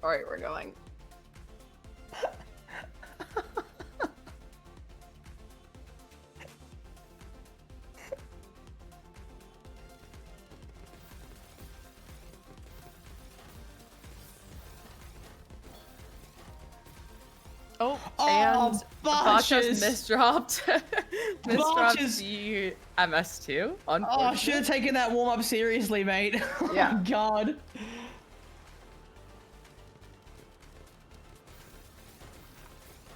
All right, we're going. Oh, and Botchas misdropped. Misdropped the MS2. Oh, I should have taken that warm-up seriously, mate. Yeah. Oh, God.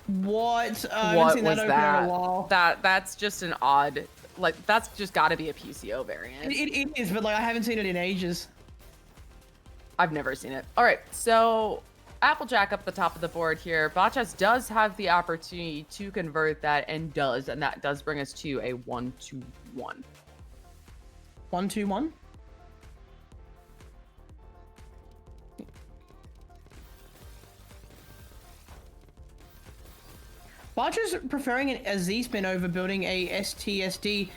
What? I haven't seen that open in a while. That's just an odd, like, that's just got to be a PCO variant. It is, but like I haven't seen it in ages. I've never seen it. All right, so Applejack up the top of the board here. Botchas does have the opportunity to convert that and that does bring us to a 1-2-1. 1-2-1? Botchas preferring a Z spin over building a STSD,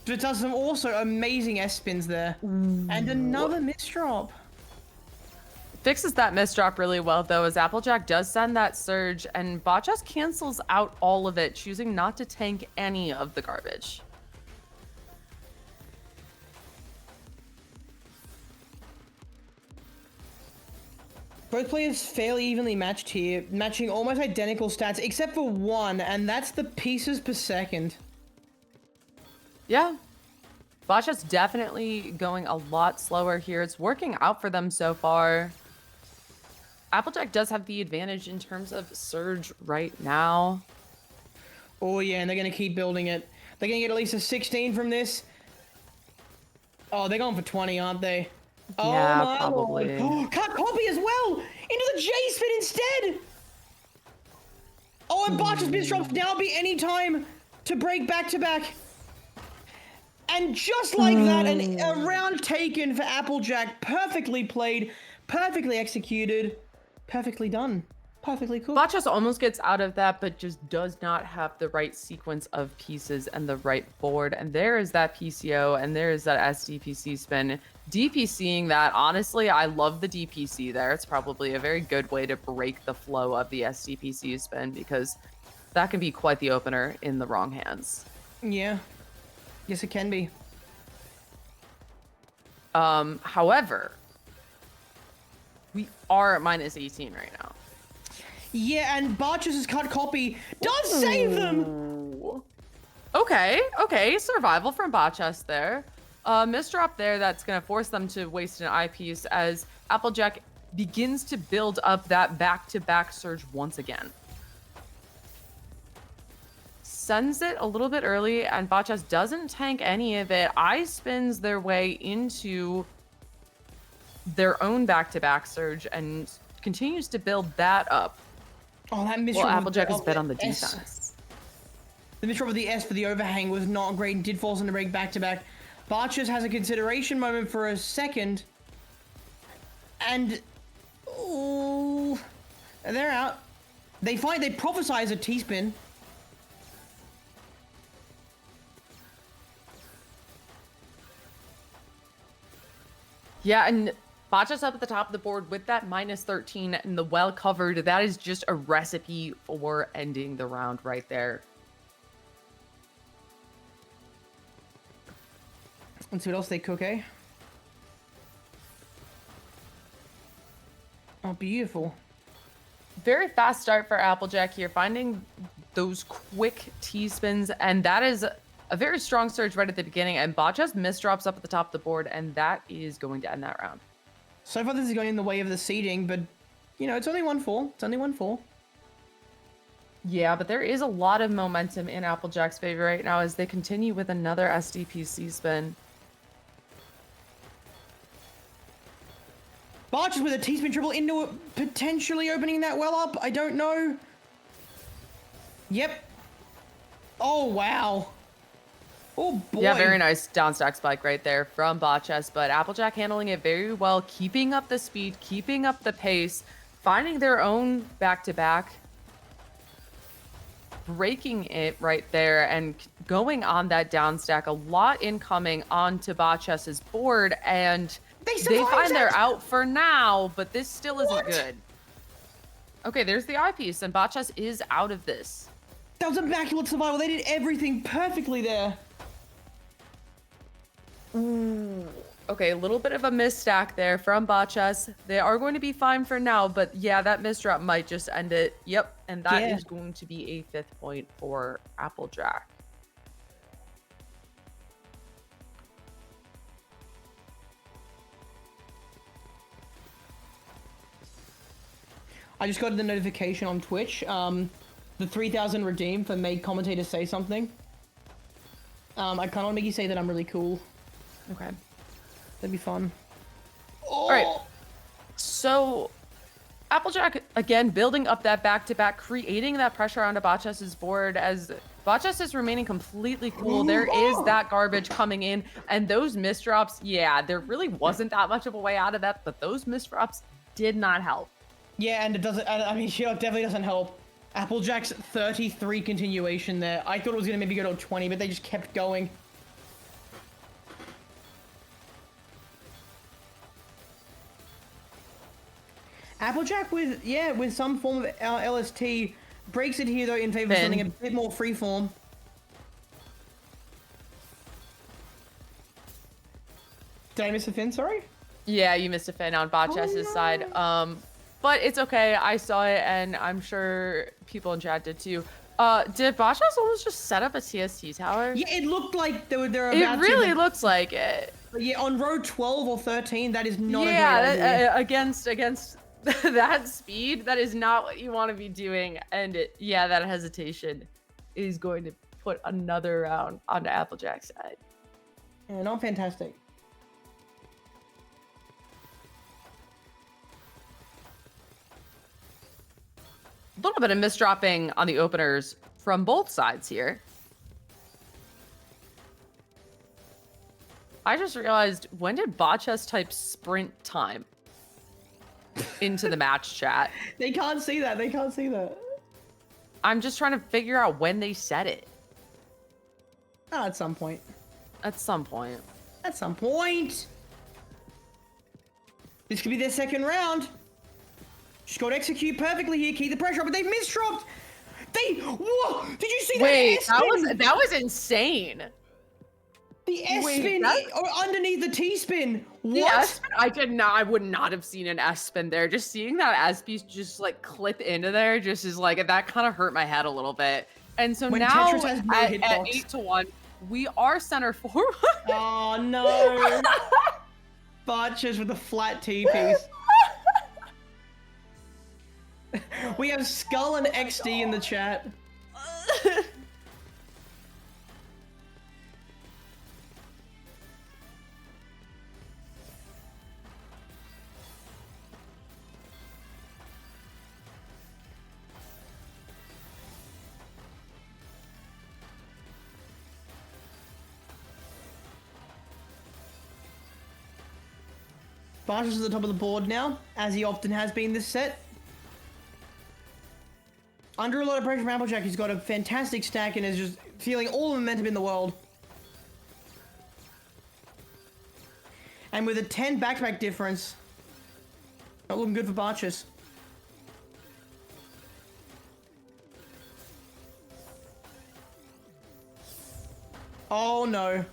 but does some also amazing S spins there. Ooh. And another misdrop. Fixes that misdrop really well, though, as Applejack does send that surge, and Botchas cancels out all of it, choosing not to tank any of the garbage. Both players fairly evenly matched here, matching almost identical stats, except for one, and that's the pieces per second. Yeah. Botchas definitely going a lot slower here. It's working out for them so far. Applejack does have the advantage in terms of surge right now. Oh yeah, and they're going to keep building it. They're going to get at least a 16 from this. Oh, they're going for 20, aren't they? Yeah, oh my probably. Lord. Can't copy as well! Into the J-spin instead! Oh, and Botchas misdrops now be any time to break back-to-back. And just like that, a round taken for Applejack. Perfectly played, perfectly executed. Perfectly done. Perfectly cool. Botchas almost gets out of that, but just does not have the right sequence of pieces and the right board. And there is that PCO, and there is that SDPC spin. DPCing that, honestly, I love the DPC there. It's probably a very good way to break the flow of the SDPC spin, because that can be quite the opener in the wrong hands. Yeah. Yes, it can be. However, we are at minus 18 right now. Yeah, and Botchas' cut copy does save them! Okay, survival from Botchas there. Misdrop there, that's going to force them to waste an eyepiece as Applejack begins to build up that back-to-back surge once again. Sends it a little bit early, and Botchas doesn't tank any of it. Eye spins their way into their own back-to-back surge and continues to build that up. Oh, that misdrop. Well, Applejack is bet on the defense. The misdrop of the S for the overhang was not great and did force them to break back-to-back. Botchas has a consideration moment for a second. And... oh, they're out. They prophesize a T-spin. Yeah, and Botchas up at the top of the board with that minus 13 and the well covered. That is just a recipe for ending the round right there. Let's see what else they cook, eh? Oh, beautiful. Very fast start for Applejack here, finding those quick T-spins, and that is a very strong surge right at the beginning, and Botchas misdrops up at the top of the board, and that is going to end that round. So far this is going in the way of the seeding, but, you know, it's only 1-4. It's only 1-4. Yeah, but there is a lot of momentum in Applejack's favor right now as they continue with another SDPC spin. Botchas with a T-spin triple into potentially opening that well up. I don't know. Yep. Oh, wow. Oh, boy. Yeah, very nice downstack spike right there from Botchas, but Applejack handling it very well, keeping up the speed, keeping up the pace, finding their own back-to-back, breaking it right there, and going on that downstack. A lot incoming onto Botchas's board, and they find they're out for now, but this still isn't good. Okay, there's the eyepiece, and Botchess is out of this. That was immaculate survival. They did everything perfectly there. Ooh. Okay, a little bit of a misstack there from Botchess. They are going to be fine for now, but yeah, that misdrop might just end it. Yep, and that is going to be a 5th point for Applejack. I just got the notification on Twitch. The 3,000 redeemed for made commentators say something. I kind of want to make you say that I'm really cool. Okay. That'd be fun. Oh. All right. So, Applejack, again, building up that back-to-back, creating that pressure onto Botchess's board as Botchess is remaining completely cool. There is that garbage coming in, and those misdrops, yeah, there really wasn't that much of a way out of that, but those misdrops did not help. Yeah, and it doesn't, I mean, it definitely doesn't help. Applejack's 33 continuation there. I thought it was going to maybe go to 20, but they just kept going. Applejack with some form of LST breaks it here though in favor of something a bit more freeform. Did I miss a fin? Sorry. Yeah, you missed a fin on Botchess's side. But it's okay. I saw it, and I'm sure people in chat did too. Did Botchess almost just set up a TST tower? Yeah, it looked like they were about It really looks like it. But yeah, on road 12 or 13, that is not a great idea. Against that speed, that is not what you want to be doing. And that hesitation is going to put another round onto Applejack's side. Yeah, not fantastic. A little bit of misdropping on the openers from both sides here. I just realized, when did Botchess type sprint time into the match chat? They can't see that. They can't see that. I'm just trying to figure out when they said it. Oh, at some point. At some point. At some point. This could be their second round. Just got to execute perfectly here. Keep the pressure up, but they've misdropped. Whoa! Did you see that? Wait, that was insane. The S-spin or underneath the T-spin. What? The S-spin, I would not have seen an S-spin there. Just seeing that S-piece just like clip into there just is like, that kind of hurt my head a little bit. And so now at 8-1, we are center forward. Oh no. Botchess with a flat T-piece. We have Skull and XD in the chat. Botchess is at the top of the board now, as he often has been this set. Under a lot of pressure from Applejack, he's got a fantastic stack and is just feeling all the momentum in the world. And with a 10 back-to-back difference, not looking good for Botchess. Oh no.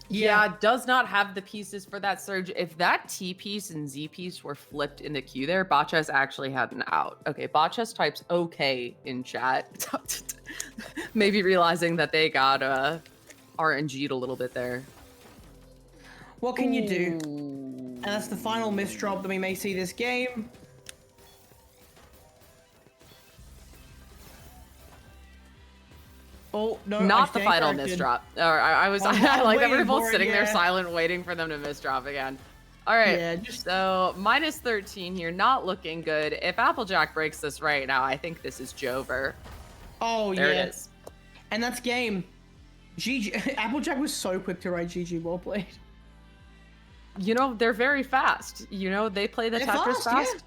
Yeah, does not have the pieces for that surge. If that T piece and Z piece were flipped in the queue there, Botchess actually had an out. Okay, Botchess types okay in chat. Maybe realizing that they got RNG'd a little bit there. What can you do? And that's the final misdrop that we may see this game. Oh, no. Not the final misdrop. I like that we're both sitting there silent, waiting for them to misdrop again. All right, so minus 13 here, not looking good. If Applejack breaks this right now, I think this is Jover. Oh, there it is. And that's game. GG. Applejack was so quick to write GG, well played. You know, they're very fast. You know, they play the Tetris fast.